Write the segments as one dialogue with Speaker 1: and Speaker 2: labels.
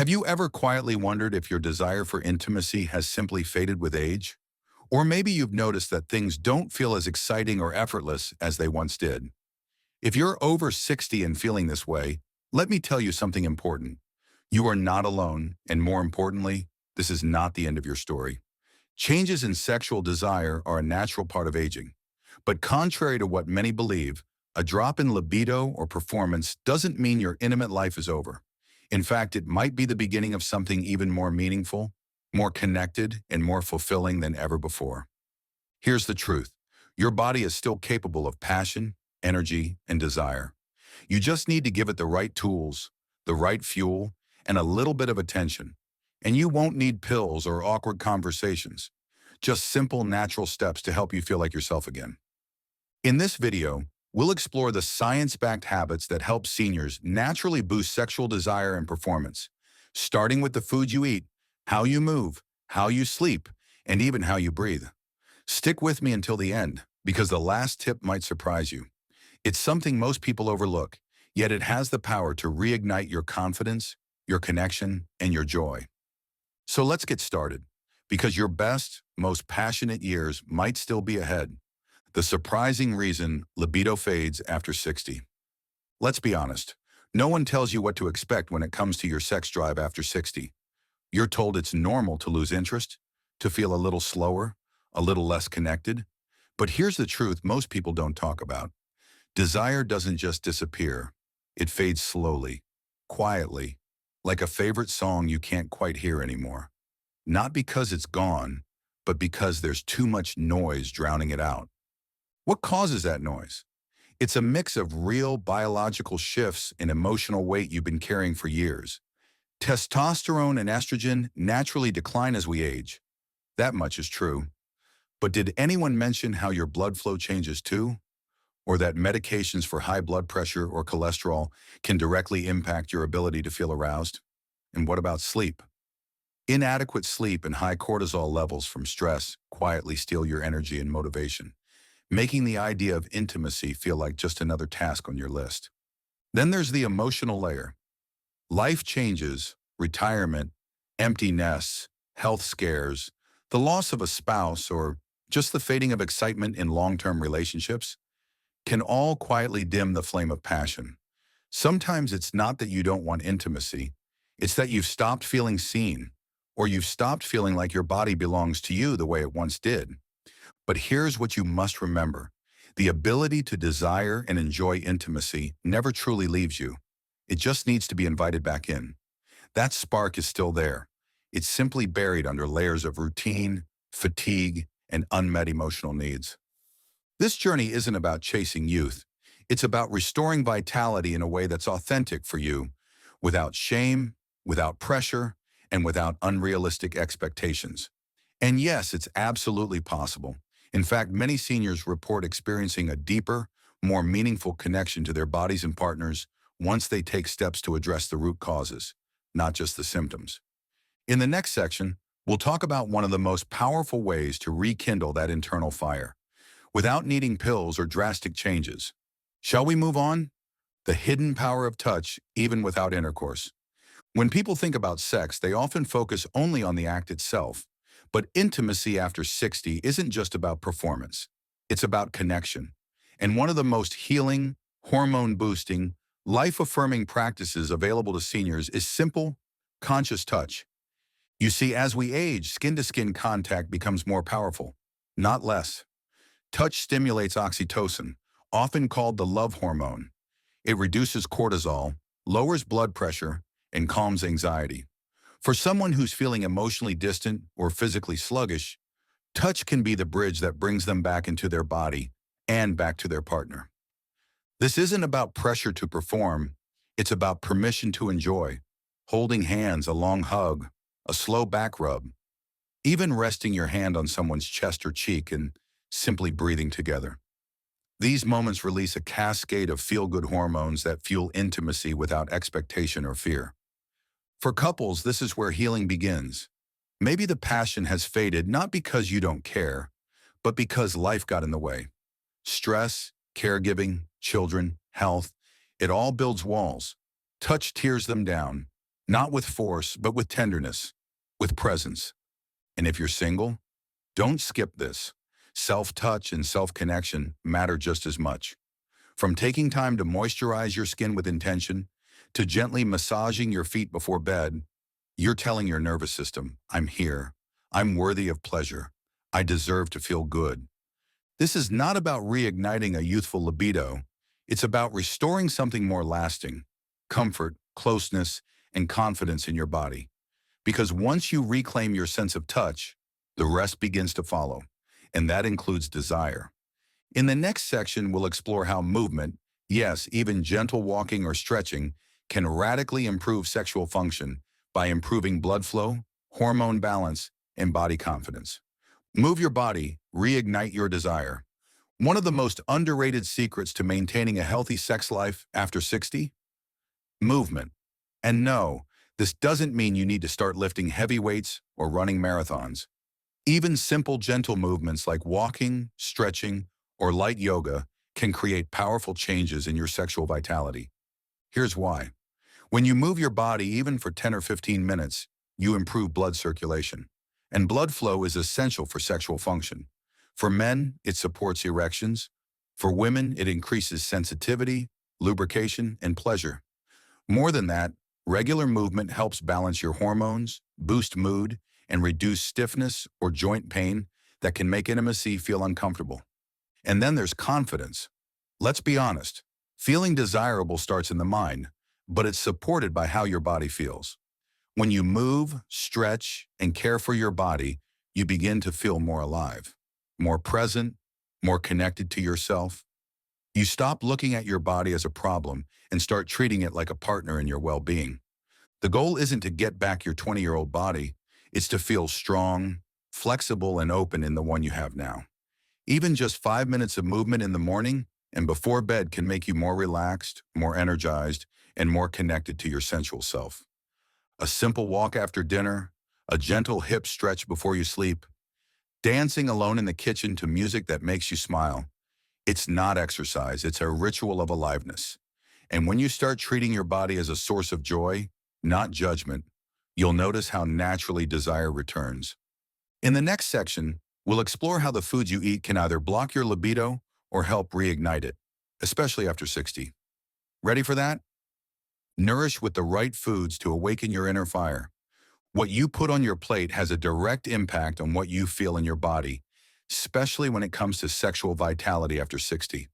Speaker 1: Have you ever quietly wondered if your desire for intimacy has simply faded with age? Or maybe you've noticed that things don't feel as exciting or effortless as they once did. If you're over 60 and feeling this way, let me tell you something important. You are not alone, and more importantly, this is not the end of your story. Changes in sexual desire are a natural part of aging. But contrary to what many believe, a drop in libido or performance doesn't mean your intimate life is over. In fact, it might be the beginning of something even more meaningful, more connected, and more fulfilling than ever before. Here's the truth. Your body is still capable of passion, energy, and desire. You just need to give it the right tools, the right fuel, and a little bit of attention. And you won't need pills or awkward conversations. Just simple, natural steps to help you feel like yourself again. In this video, we'll explore the science-backed habits that help seniors naturally boost sexual desire and performance, starting with the food you eat, how you move, how you sleep, and even how you breathe. Stick with me until the end, because the last tip might surprise you. It's something most people overlook, yet it has the power to reignite your confidence, your connection, and your joy. So let's get started, because your best, most passionate years might still be ahead. The surprising reason libido fades after 60. Let's be honest. No one tells you what to expect when it comes to your sex drive after 60. You're told it's normal to lose interest, to feel a little slower, a little less connected. But here's the truth most people don't talk about. Desire doesn't just disappear. It fades slowly, quietly, like a favorite song you can't quite hear anymore. Not because it's gone, but because there's too much noise drowning it out. What causes that noise? It's a mix of real biological shifts in emotional weight you've been carrying for years. Testosterone and estrogen naturally decline as we age. That much is true. But did anyone mention how your blood flow changes too? Or that medications for high blood pressure or cholesterol can directly impact your ability to feel aroused? And what about sleep? Inadequate sleep and high cortisol levels from stress quietly steal your energy and motivation, making the idea of intimacy feel like just another task on your list. Then there's the emotional layer. Life changes, retirement, empty nests, health scares, the loss of a spouse, or just the fading of excitement in long-term relationships can all quietly dim the flame of passion. Sometimes it's not that you don't want intimacy, it's that you've stopped feeling seen, or you've stopped feeling like your body belongs to you the way it once did. But here's what you must remember. The ability to desire and enjoy intimacy never truly leaves you. It just needs to be invited back in. That spark is still there. It's simply buried under layers of routine, fatigue, and unmet emotional needs. This journey isn't about chasing youth. It's about restoring vitality in a way that's authentic for you, without shame, without pressure, and without unrealistic expectations. And yes, it's absolutely possible. In fact, many seniors report experiencing a deeper, more meaningful connection to their bodies and partners once they take steps to address the root causes, not just the symptoms. In the next section, we'll talk about one of the most powerful ways to rekindle that internal fire, without needing pills or drastic changes. Shall we move on? The hidden power of touch, even without intercourse. When people think about sex, they often focus only on the act itself. But intimacy after 60 isn't just about performance. It's about connection. And one of the most healing, hormone-boosting, life-affirming practices available to seniors is simple, conscious touch. You see, as we age, skin-to-skin contact becomes more powerful, not less. Touch stimulates oxytocin, often called the love hormone. It reduces cortisol, lowers blood pressure, and calms anxiety. For someone who's feeling emotionally distant or physically sluggish, touch can be the bridge that brings them back into their body and back to their partner. This isn't about pressure to perform, it's about permission to enjoy. Holding hands, a long hug, a slow back rub, even resting your hand on someone's chest or cheek and simply breathing together. These moments release a cascade of feel-good hormones that fuel intimacy without expectation or fear. For couples, this is where healing begins. Maybe the passion has faded not because you don't care, but because life got in the way. Stress, caregiving, children, health, it all builds walls. Touch tears them down. Not with force, but with tenderness, with presence. And if you're single, don't skip this. Self-touch and self-connection matter just as much. From taking time to moisturize your skin with intention, to gently massaging your feet before bed, you're telling your nervous system, I'm here. I'm worthy of pleasure. I deserve to feel good. This is not about reigniting a youthful libido. It's about restoring something more lasting, comfort, closeness, and confidence in your body. Because once you reclaim your sense of touch, the rest begins to follow, and that includes desire. In the next section, we'll explore how movement, yes, even gentle walking or stretching, can radically improve sexual function by improving blood flow, hormone balance, and body confidence. Move your body, reignite your desire. One of the most underrated secrets to maintaining a healthy sex life after 60? Movement. And no, this doesn't mean you need to start lifting heavy weights or running marathons. Even simple, gentle movements like walking, stretching, or light yoga can create powerful changes in your sexual vitality. Here's why. When you move your body even for 10 or 15 minutes, you improve blood circulation. And blood flow is essential for sexual function. For men, it supports erections. For women, it increases sensitivity, lubrication, and pleasure. More than that, regular movement helps balance your hormones, boost mood, and reduce stiffness or joint pain that can make intimacy feel uncomfortable. And then there's confidence. Let's be honest, feeling desirable starts in the mind, but it's supported by how your body feels. When you move, stretch, and care for your body, you begin to feel more alive, more present, more connected to yourself. You stop looking at your body as a problem and start treating it like a partner in your well-being. The goal isn't to get back your 20-year-old body, it's to feel strong, flexible, and open in the one you have now. Even just 5 minutes of movement in the morning and before bed can make you more relaxed, more energized, and more connected to your sensual self. A simple walk after dinner, a gentle hip stretch before you sleep, dancing alone in the kitchen to music that makes you smile. It's not exercise, it's a ritual of aliveness. And when you start treating your body as a source of joy, not judgment, you'll notice how naturally desire returns. In the next section, we'll explore how the foods you eat can either block your libido or help reignite it, especially after 60. Ready for that? Nourish with the right foods to awaken your inner fire. What you put on your plate has a direct impact on what you feel in your body, especially when it comes to sexual vitality after 60.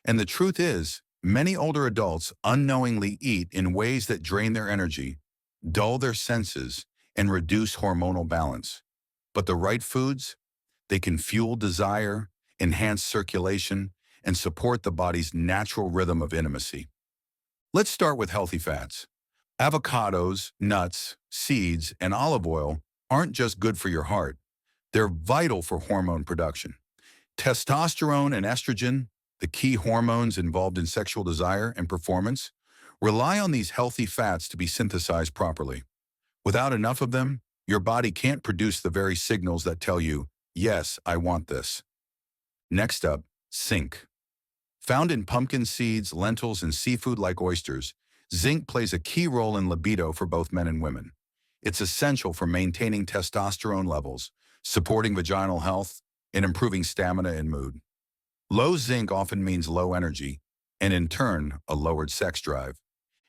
Speaker 1: And the truth is, many older adults unknowingly eat in ways that drain their energy, dull their senses, and reduce hormonal balance. But the right foods, they can fuel desire, enhance circulation, and support the body's natural rhythm of intimacy. Let's start with healthy fats. Avocados, nuts, seeds, and olive oil aren't just good for your heart. They're vital for hormone production. Testosterone and estrogen, the key hormones involved in sexual desire and performance, rely on these healthy fats to be synthesized properly. Without enough of them, your body can't produce the very signals that tell you, yes, I want this. Next up, zinc. Found in pumpkin seeds, lentils, and seafood like oysters, zinc plays a key role in libido for both men and women. It's essential for maintaining testosterone levels, supporting vaginal health, and improving stamina and mood. Low zinc often means low energy, and in turn, a lowered sex drive.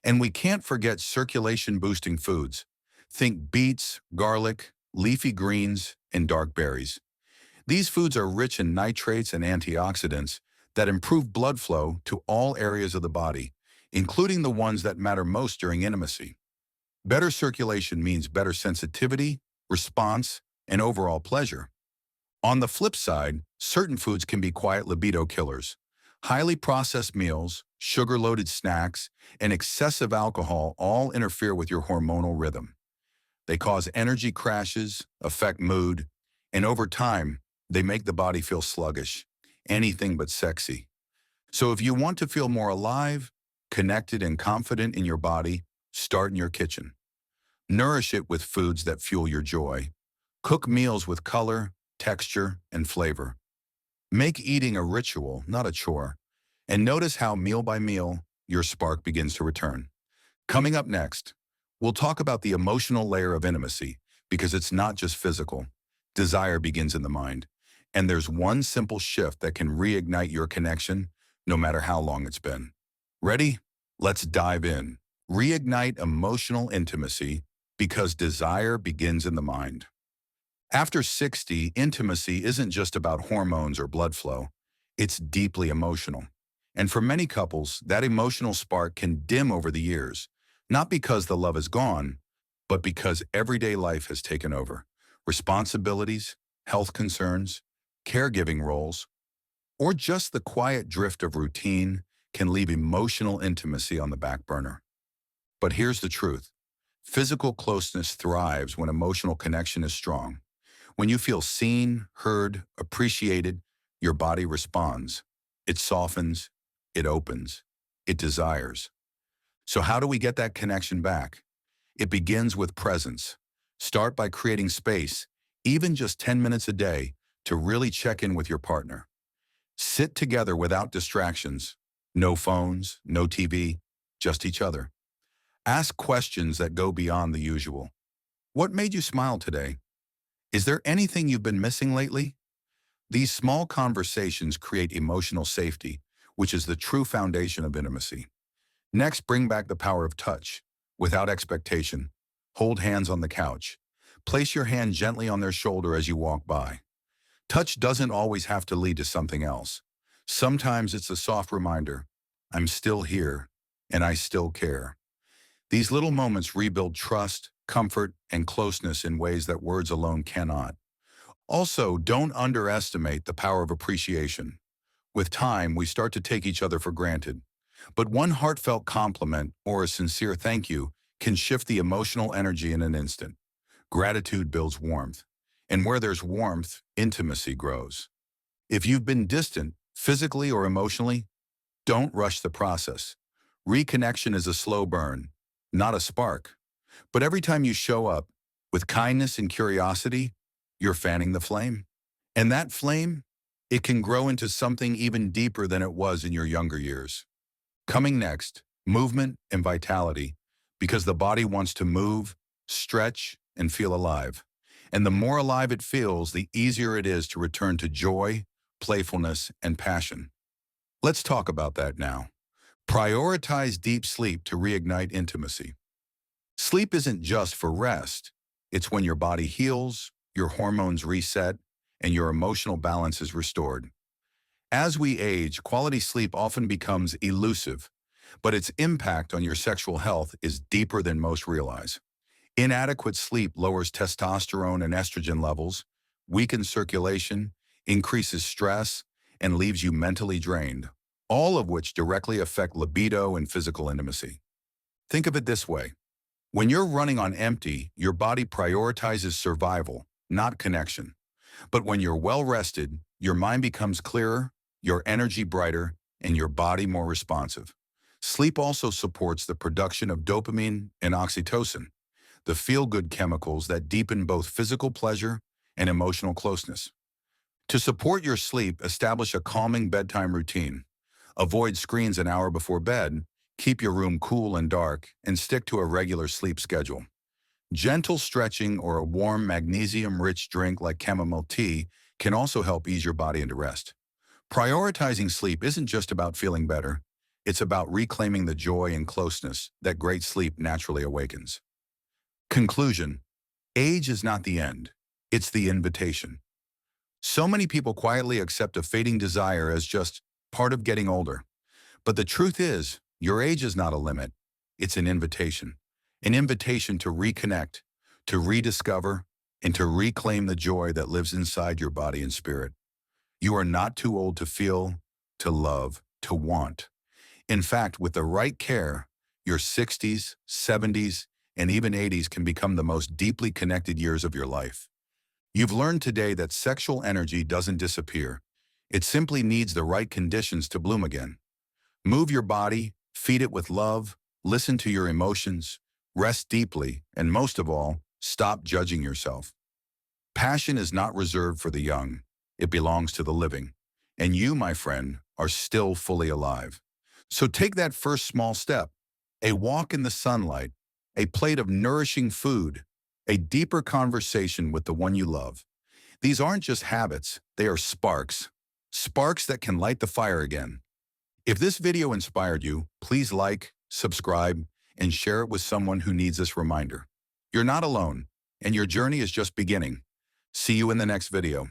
Speaker 1: And we can't forget circulation-boosting foods. Think beets, garlic, leafy greens, and dark berries. These foods are rich in nitrates and antioxidants that improve blood flow to all areas of the body, including the ones that matter most during intimacy. Better circulation means better sensitivity, response, and overall pleasure. On the flip side, certain foods can be quiet libido killers. Highly processed meals, sugar-loaded snacks, and excessive alcohol all interfere with your hormonal rhythm. They cause energy crashes, affect mood, and over time, they make the body feel sluggish, anything but sexy. So if you want to feel more alive, connected, and confident in your body, start in your kitchen. Nourish it with foods that fuel your joy. Cook meals with color, texture, and flavor. Make eating a ritual, not a chore. And notice how meal by meal, your spark begins to return. Coming up next, We'll talk about the emotional layer of intimacy because it's not just physical. Desire begins in the mind. And there's one simple shift that can reignite your connection, no matter how long it's been. Ready? Let's dive in. Reignite emotional intimacy because desire begins in the mind. After 60, intimacy isn't just about hormones or blood flow. It's deeply emotional. And for many couples, that emotional spark can dim over the years, not because the love is gone, but because everyday life has taken over. Responsibilities, health concerns, caregiving roles, or just the quiet drift of routine can leave emotional intimacy on the back burner. But here's the truth. Physical closeness thrives when emotional connection is strong. When you feel seen, heard, appreciated, your body responds. It softens, it opens, it desires. So how do we get that connection back? It begins with presence. Start by creating space, even just 10 minutes a day, to really check in with your partner. Sit together without distractions. No phones, no TV, just each other. Ask questions that go beyond the usual. What made you smile today? Is there anything you've been missing lately? These small conversations create emotional safety, which is the true foundation of intimacy. Next, bring back the power of touch. Without expectation, hold hands on the couch. Place your hand gently on their shoulder as you walk by. Touch doesn't always have to lead to something else. Sometimes it's a soft reminder, I'm still here, and I still care. These little moments rebuild trust, comfort, and closeness in ways that words alone cannot. Also, don't underestimate the power of appreciation. With time, we start to take each other for granted. But one heartfelt compliment or a sincere thank you can shift the emotional energy in an instant. Gratitude builds warmth. And where there's warmth, intimacy grows. If you've been distant, physically or emotionally, don't rush the process. Reconnection is a slow burn, not a spark. But every time you show up with kindness and curiosity, you're fanning the flame. And that flame, it can grow into something even deeper than it was in your younger years. Coming next, movement and vitality, because the body wants to move, stretch, and feel alive. And the more alive it feels, the easier it is to return to joy, playfulness, and passion. Let's talk about that now. Prioritize deep sleep to reignite intimacy. Sleep isn't just for rest. It's when your body heals, your hormones reset, and your emotional balance is restored. As we age, quality sleep often becomes elusive, but its impact on your sexual health is deeper than most realize. Inadequate sleep lowers testosterone and estrogen levels, weakens circulation, increases stress, and leaves you mentally drained, all of which directly affect libido and physical intimacy. Think of it this way. When you're running on empty, your body prioritizes survival, not connection. But when you're well rested, your mind becomes clearer, your energy brighter, and your body more responsive. Sleep also supports the production of dopamine and oxytocin, the feel-good chemicals that deepen both physical pleasure and emotional closeness. To support your sleep, establish a calming bedtime routine. Avoid screens an hour before bed, keep your room cool and dark, and stick to a regular sleep schedule. Gentle stretching or a warm magnesium-rich drink like chamomile tea can also help ease your body into rest. Prioritizing sleep isn't just about feeling better. It's about reclaiming the joy and closeness that great sleep naturally awakens. Conclusion: age is not the end. It's the invitation. So many people quietly accept a fading desire as just part of getting older. But the truth is, your age is not a limit. It's an invitation. An invitation to reconnect, to rediscover, and to reclaim the joy that lives inside your body and spirit. You are not too old to feel, to love, to want. In fact, with the right care, your 60s, 70s, and even 80s can become the most deeply connected years of your life. You've learned today that sexual energy doesn't disappear. It simply needs the right conditions to bloom again. Move your body, feed it with love, listen to your emotions, rest deeply, and most of all, stop judging yourself. Passion is not reserved for the young. It belongs to the living. And you, my friend, are still fully alive. So take that first small step, a walk in the sunlight, a plate of nourishing food, a deeper conversation with the one you love. These aren't just habits, they are sparks. Sparks that can light the fire again. If this video inspired you, please like, subscribe, and share it with someone who needs this reminder. You're not alone, and your journey is just beginning. See you in the next video.